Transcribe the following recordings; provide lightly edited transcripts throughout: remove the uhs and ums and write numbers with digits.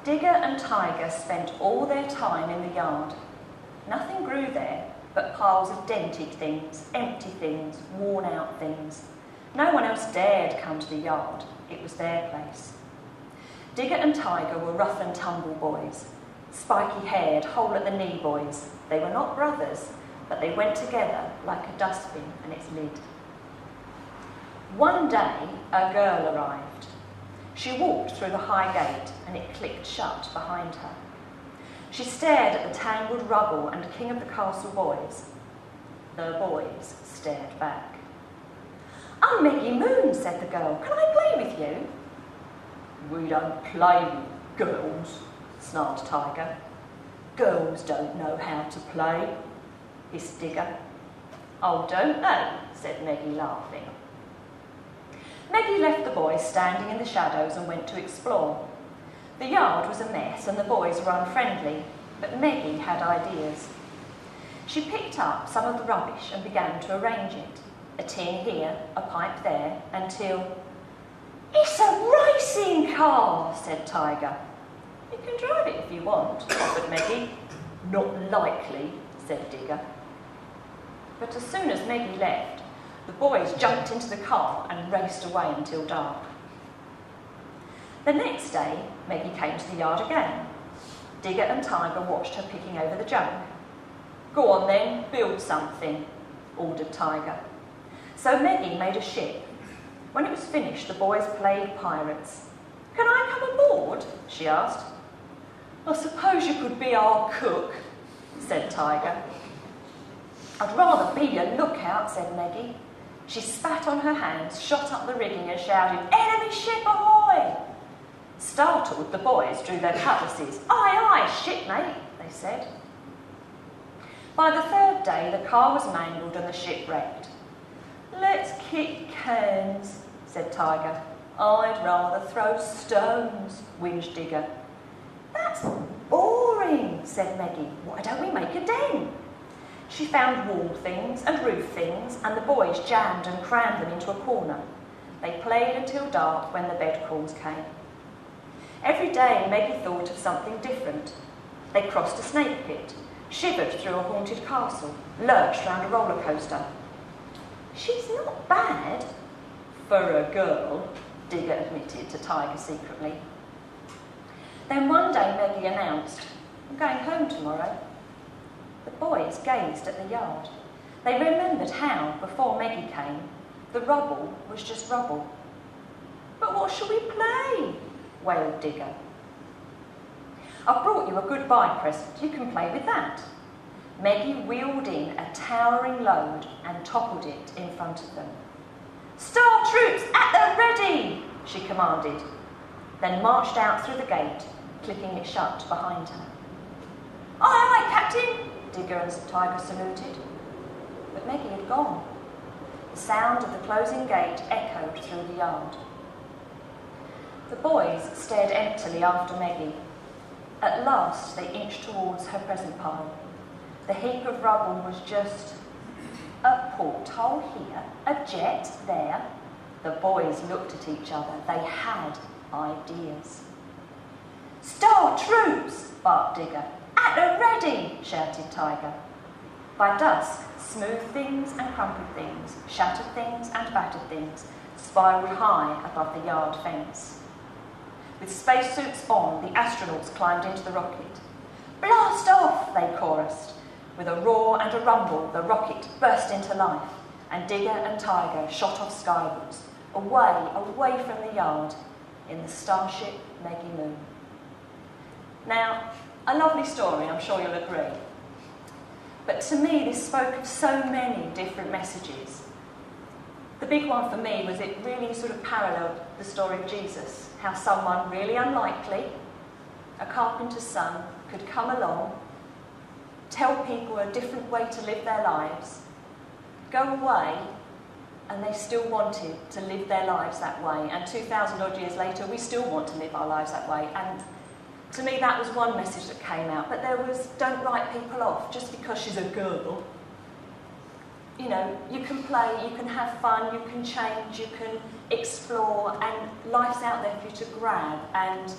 Digger and Tiger spent all their time in the yard. Nothing grew there but piles of dented things, empty things, worn-out things. No one else dared come to the yard. It was their place. Digger and Tiger were rough and tumble boys, spiky-haired, hole-at-the-knee boys. They were not brothers, but they went together like a dustbin and its lid. One day, a girl arrived. She walked through the high gate and it clicked shut behind her. She stared at the tangled rubble and king of the castle boys. The boys stared back. "I'm Meggie Moon," said the girl. "Can I play with you?" "We don't play with girls," snarled Tiger. "Girls don't know how to play," hissed Digger. "Oh, don't they?" said Meggie, laughing. Meggie left the boys standing in the shadows and went to explore. The yard was a mess and the boys were unfriendly, but Meggie had ideas. She picked up some of the rubbish and began to arrange it. A tin here, a pipe there, until... "It's a racing car," said Tiger. "You can drive it if you want," offered Meggie. "Not likely," said Digger. But as soon as Meggie left, the boys jumped into the car and raced away until dark. The next day, Meggie came to the yard again. Digger and Tiger watched her picking over the junk. "Go on then, build something," ordered Tiger. So Meggie made a ship. When it was finished, the boys played pirates. "Can I come aboard?" she asked. "I suppose you could be our cook," said Tiger. "I'd rather be your lookout," said Meggie. She spat on her hands, shot up the rigging and shouted, "Enemy ship ahoy!" Startled, the boys drew their cutlasses. "Aye, aye, shipmate," they said. By the third day, the car was mangled and the ship wrecked. "Let's kick cans," said Tiger. "I'd rather throw stones," whinged Digger. "That's boring," said Meggie. "Why don't we make a den?" She found wall things and roof things, and the boys jammed and crammed them into a corner. They played until dark when the bed calls came. Every day Meggie thought of something different. They crossed a snake pit, shivered through a haunted castle, lurched round a roller coaster. "She's not bad for a girl," Digger admitted to Tiger secretly. Then one day Meggie announced, "I'm going home tomorrow." The boys gazed at the yard. They remembered how, before Meggie came, the rubble was just rubble. "But what shall we play?" wailed Digger. "I've brought you a goodbye present. You can play with that." Meggie wheeled in a towering load and toppled it in front of them. "Star troops at the ready!" she commanded, then marched out through the gate, clicking it shut behind her. "Aye, aye, Captain!" Digger and Tiger saluted. But Meggie had gone. The sound of the closing gate echoed through the yard. The boys stared emptily after Meggie. At last they inched towards her present pile. The heap of rubble was just a porthole here, a jet there. The boys looked at each other. They had ideas. "Star troops!" barked Digger. "At the ready!" shouted Tiger. By dusk, smooth things and crumpled things, shattered things and battered things, spiralled high above the yard fence. With spacesuits on, the astronauts climbed into the rocket. "Blast off!" they chorused. With a roar and a rumble, the rocket burst into life, and Digger and Tiger shot off skywards, away from the yard, in the starship Meggie Moon. Now, a lovely story, I'm sure you'll agree. But to me, this spoke of so many different messages. The big one for me was it really sort of paralleled the story of Jesus, how someone really unlikely, a carpenter's son, could come along, tell people a different way to live their lives, go away, and they still wanted to live their lives that way. And 2,000 odd years later, we still want to live our lives that way. And to me, that was one message that came out. But there was, don't write people off just because she's a girl. You know, you can play, you can have fun, you can change, you can explore, and life's out there for you to grab. And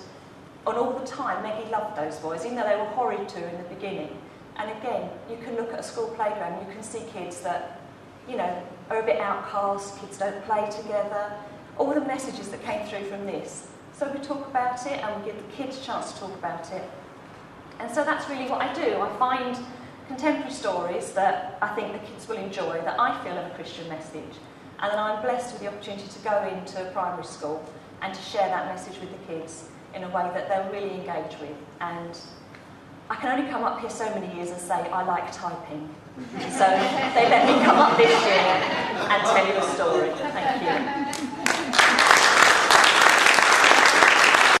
And all the time, Maggie loved those boys, even though they were horrid to her in the beginning. And again, you can look at a school playground, you can see kids that, you know, are a bit outcast, kids don't play together. All the messages that came through from this. So we talk about it and we give the kids a chance to talk about it. And so that's really what I do. I find contemporary stories that I think the kids will enjoy, that I feel have a Christian message. And then I'm blessed with the opportunity to go into primary school and to share that message with the kids in a way that they'll really engage with. And I can only come up here so many years and say, I like typing. So they let me come up this year and tell you a story. Thank you.